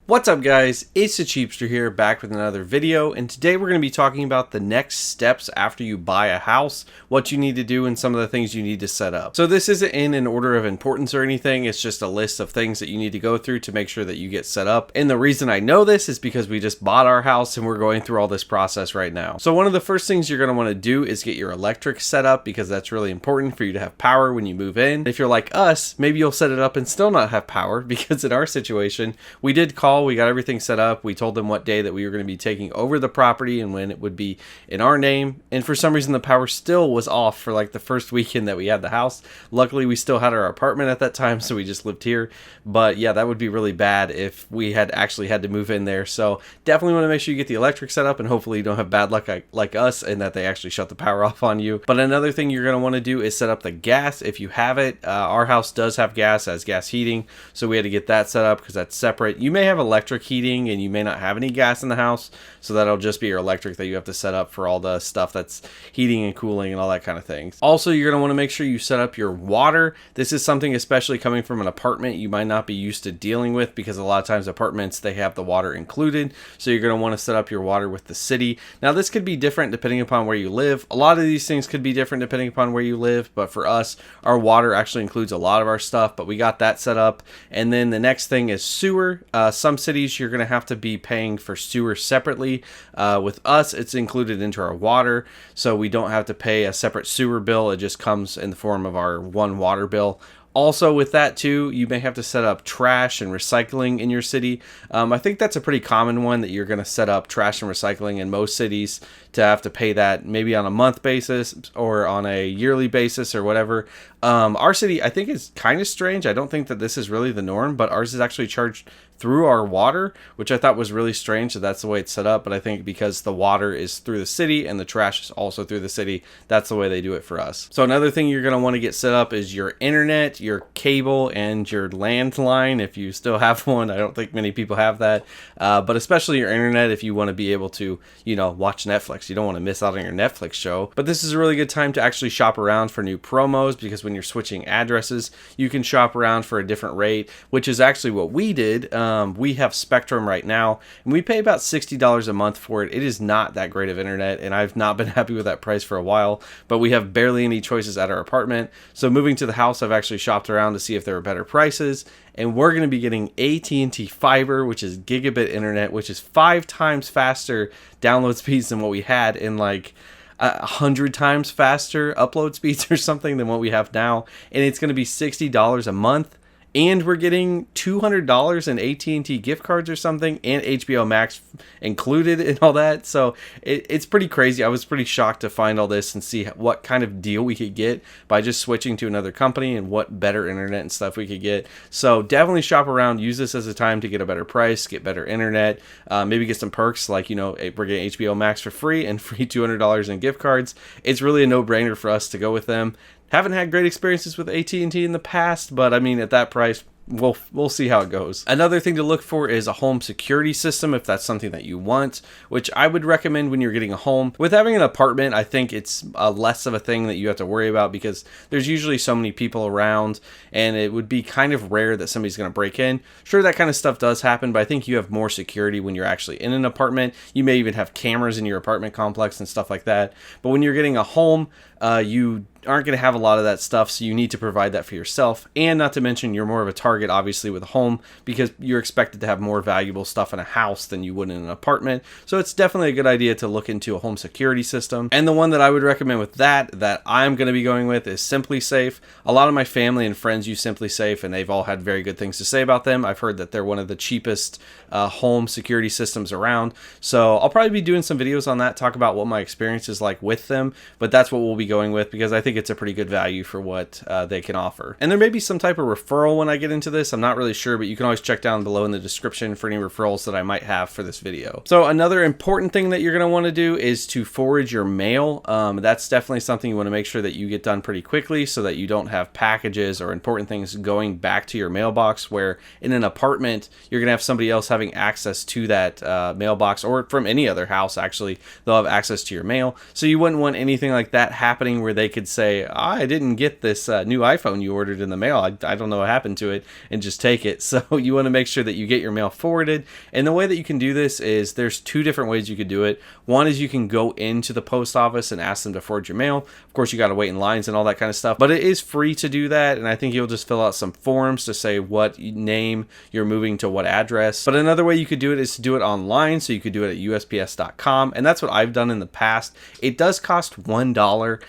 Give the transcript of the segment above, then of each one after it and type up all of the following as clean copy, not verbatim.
What's up guys, it's the Cheapster here, back with another video, and today we're going to be talking about the next steps after you buy a house, what you need to do, and some of the things you need to set up. So this isn't in an order of importance or anything, it's just a list of things that you need to go through to make sure that you get set up. And the reason I know this is because we just bought our house and we're going through all this process right now. So one of the first things you're going to want to do is get your electric set up, because that's really important for you to have power when you move in. If you're like us, maybe you'll set it up and still not have power, because in our situation, we did call, we got everything set up, we told them what day that we were going to be taking over the property and when it would be in our name, and for some reason the power still was off for like the first weekend that we had the house. Luckily we still had our apartment at that time, so we just lived here. But yeah, that would be really bad if we had actually had to move in there. So definitely want to make sure you get the electric set up, and hopefully you don't have bad luck like us and that they actually shut the power off on you. But another thing you're going to want to do is set up the gas if you have it. Our house does have gas, as gas heating, so we had to get that set up because that's separate. You may have electric heating and you may not have any gas in the house, so that'll just be your electric that you have to set up for all the stuff that's heating and cooling and all that kind of things. Also, you're going to want to make sure you set up your water. This is something, especially coming from an apartment, you might not be used to dealing with, because a lot of times apartments, they have the water included, so you're going to want to set up your water with the city. Now this could be different depending upon where you live. A lot of these things could be different depending upon where you live, but for us, our water actually includes a lot of our stuff, but we got that set up. And then the next thing is sewer. Some cities you're going to have to be paying for sewer separately. With us, it's included into our water, so we don't have to pay a separate sewer bill. It just comes in the form of our one water bill. Also with that too, you may have to set up trash and recycling in your city. I think that's a pretty common one, that you're going to set up trash and recycling in most cities, to have to pay that maybe on a month basis or on a yearly basis or whatever. Our city, I think, is kind of strange. I don't think that this is really the norm, but ours is actually charged through our water, which I thought was really strange that that's the way it's set up. But I think because the water is through the city and the trash is also through the city, that's the way they do it for us. So another thing you're going to want to get set up is your internet, your cable, and your landline, if you still have one. I don't think many people have that, but especially your internet if you want to be able to, watch Netflix. You don't want to miss out on your Netflix show. But this is a really good time to actually shop around for new promos, because when you're switching addresses, you can shop around for a different rate, which is actually what we did. We have Spectrum right now, and we pay about $60 a month for it. It is not that great of internet, and I've not been happy with that price for a while, but we have barely any choices at our apartment. So moving to the house, I've actually shopped around to see if there are better prices, and we're going to be getting AT&T Fiber, which is gigabit internet, which is 5 times faster download speeds than what we had, in like 100 times faster upload speeds or something than what we have now. And it's going to be $60 a month. And we're getting $200 in AT&T gift cards or something, and HBO Max included and all that. So it's pretty crazy. I was pretty shocked to find all this and see what kind of deal we could get by just switching to another company, and what better internet and stuff we could get. So definitely shop around. Use this as a time to get a better price, get better internet, maybe get some perks like, we're getting HBO Max for free and free $200 in gift cards. It's really a no-brainer for us to go with them. Haven't had great experiences with AT&T in the past, but I mean, at that price, we'll see how it goes. Another thing to look for is a home security system, if that's something that you want, which I would recommend when you're getting a home. With having an apartment, I think it's less of a thing that you have to worry about, because there's usually so many people around, and it would be kind of rare that somebody's going to break in. Sure, that kind of stuff does happen, but I think you have more security when you're actually in an apartment. You may even have cameras in your apartment complex and stuff like that. But when you're getting a home, you aren't going to have a lot of that stuff, so you need to provide that for yourself. And not to mention, you're more of a target obviously with a home, because you're expected to have more valuable stuff in a house than you would in an apartment. So it's definitely a good idea to look into a home security system. And the one that I would recommend with that I'm going to be going with is SimpliSafe. A lot of my family and friends use SimpliSafe, and they've all had very good things to say about them. I've heard that they're one of the cheapest home security systems around. So I'll probably be doing some videos on that, talk about what my experience is like with them, but that's what we'll be going with, because I think it's a pretty good value for what they can offer. And there may be some type of referral when I get into this. I'm not really sure, but you can always check down below in the description for any referrals that I might have for this video. So another important thing that you're going to want to do is to forward your mail. That's definitely something you want to make sure that you get done pretty quickly, so that you don't have packages or important things going back to your mailbox, where in an apartment you're going to have somebody else having access to that mailbox, or from any other house actually, they'll have access to your mail. So you wouldn't want anything like that happening, where they could say, I didn't get this new iPhone you ordered in the mail. I don't know what happened to it, and just take it. So you want to make sure that you get your mail forwarded. And the way that you can do this is there's two different ways you could do it. One is you can go into the post office and ask them to forward your mail. Of course, you got to wait in lines and all that kind of stuff, but it is free to do that. And I think you'll just fill out some forms to say what name you're moving to what address. But another way you could do it is to do it online. So you could do it at USPS.com. And that's what I've done in the past. It does cost $1,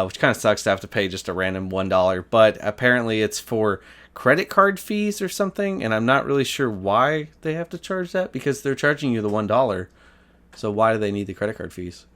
which kind of sucks to have to pay just a random $1, but apparently it's for credit card fees or something, and I'm not really sure why they have to charge that, because they're charging you the $1. So why do they need the credit card fees?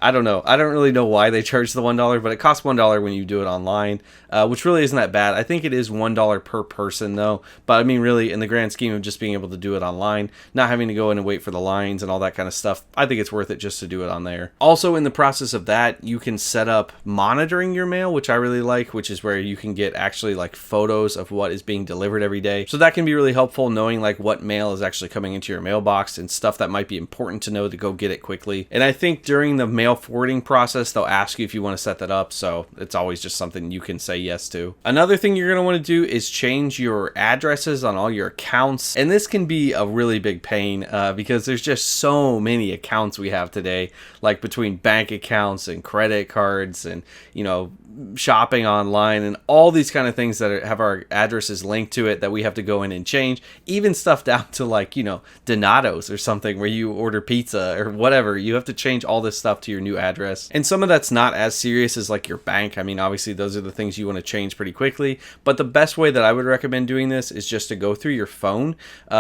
I don't know. I don't really know why they charge the $1, but it costs $1 when you do it online, which really isn't that bad. I think it is $1 per person though. But I mean, really, in the grand scheme of just being able to do it online, not having to go in and wait for the lines and all that kind of stuff, I think it's worth it just to do it on there. Also, in the process of that, you can set up monitoring your mail, which I really like, which is where you can get actually like photos of what is being delivered every day. So that can be really helpful, knowing like what mail is actually coming into your mailbox and stuff that might be important to know to go get it quickly. And I think during the mail forwarding process, they'll ask you if you want to set that up, so it's always just something you can say yes to. Another thing you're going to want to do is change your addresses on all your accounts, and this can be a really big pain because there's just so many accounts we have today, like between bank accounts and credit cards and, you know, shopping online and all these kind of things that have our addresses linked to it that we have to go in and change. Even stuff down to like, you know, Donato's or something where you order pizza or whatever. You have to change all this stuff to your new address. And some of that's not as serious as like your bank. I mean, obviously those are the things you want to change pretty quickly. But the best way that I would recommend doing this is just to go through your phone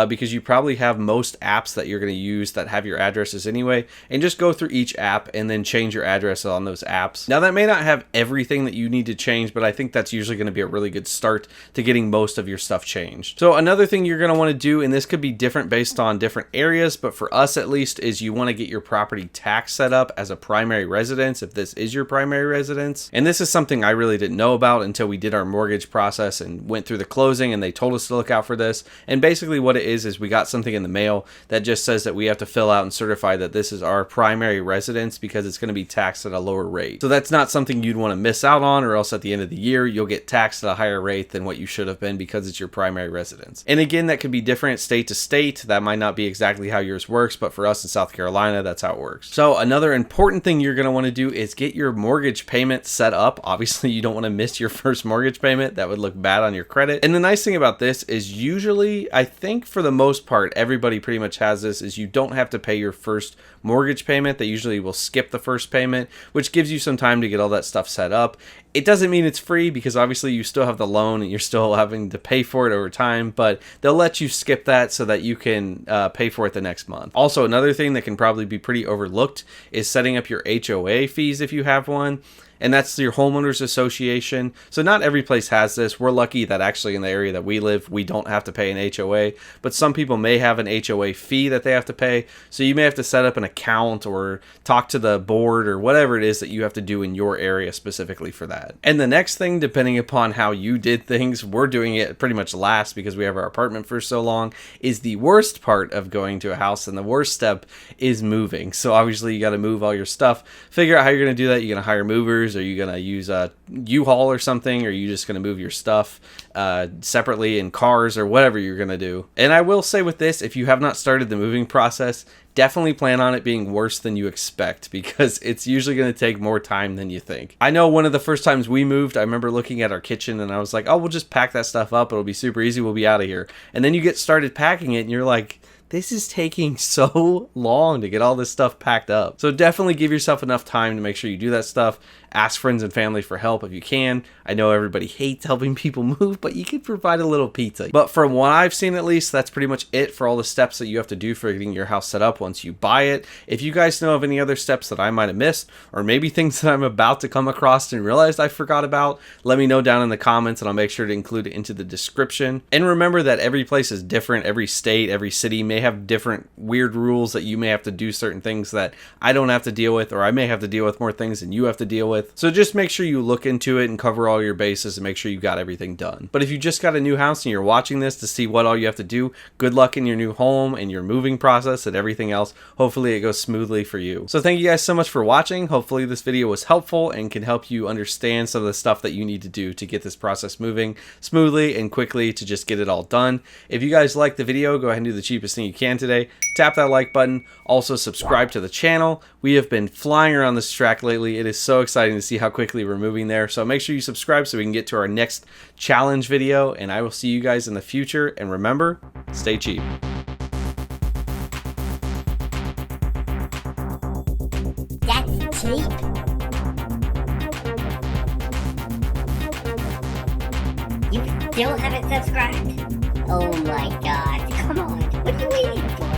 because you probably have most apps that you're going to use that have your addresses anyway. And just go through each app and then change your address on those apps. Now that may not have everything that you need to change, but I think that's usually going to be a really good start to getting most of your stuff changed. So another thing you're going to want to do, and this could be different based on different areas, but for us at least, is you want to get your property tax set up as a primary residence if this is your primary residence. And this is something I really didn't know about until we did our mortgage process and went through the closing, and they told us to look out for this. And basically what it is we got something in the mail that just says that we have to fill out and certify that this is our primary residence because it's going to be taxed at a lower rate. So that's not something you'd want to miss out on, or else at the end of the year you'll get taxed at a higher rate than what you should have been because it's your primary residence. And again, that could be different state to state. That might not be exactly how yours works, but for us in South Carolina, that's how it works. So another important thing you're going to want to do is get your mortgage payment set up. Obviously, you don't want to miss your first mortgage payment. That would look bad on your credit. And the nice thing about this is usually, I think for the most part, everybody pretty much has this, is you don't have to pay your first mortgage payment. They usually will skip the first payment, which gives you some time to get all that stuff set up. It doesn't mean it's free because obviously you still have the loan and you're still having to pay for it over time, but they'll let you skip that so that you can pay for it the next month. Also, another thing that can probably be pretty overlooked is setting up your HOA fees if you have one. And that's your homeowners association. So not every place has this. We're lucky that actually in the area that we live, we don't have to pay an HOA, but some people may have an HOA fee that they have to pay. So you may have to set up an account or talk to the board or whatever it is that you have to do in your area specifically for that. And the next thing, depending upon how you did things, we're doing it pretty much last because we have our apartment for so long, is the worst part of going to a house. And the worst step is moving. So obviously you got to move all your stuff, figure out how you're going to do that. You're going to hire movers. Are you going to use a U-Haul or something? Or are you just going to move your stuff separately in cars or whatever you're going to do? And I will say with this, if you have not started the moving process, definitely plan on it being worse than you expect because it's usually going to take more time than you think. I know one of the first times we moved, I remember looking at our kitchen and I was like, oh, we'll just pack that stuff up. It'll be super easy. We'll be out of here. And then you get started packing it and you're like, this is taking so long to get all this stuff packed up. So definitely give yourself enough time to make sure you do that stuff. Ask friends and family for help if you can. I know everybody hates helping people move, but you could provide a little pizza. But from what I've seen at least, that's pretty much it for all the steps that you have to do for getting your house set up once you buy it. If you guys know of any other steps that I might have missed, or maybe things that I'm about to come across and realized I forgot about, let me know down in the comments and I'll make sure to include it into the description. And remember that every place is different. Every state, every city may have different weird rules that you may have to do certain things that I don't have to deal with, or I may have to deal with more things than you have to deal with. with. So just make sure you look into it and cover all your bases and make sure you got everything done. But if you just got a new house and you're watching this to see what all you have to do, good luck in your new home and your moving process and everything else. Hopefully it goes smoothly for you. So thank you guys so much for watching. Hopefully this video was helpful and can help you understand some of the stuff that you need to do to get this process moving smoothly and quickly to just get it all done. If you guys liked the video, go ahead and do the cheapest thing you can today. Tap that like button. Also subscribe to the channel. We have been flying around this track lately. It is so exciting to see how quickly we're moving there. So make sure you subscribe so we can get to our next challenge video, and I will see you guys in the future. And remember, stay cheap. That's cheap. You still haven't subscribed? Oh my god, come on, what are you waiting for?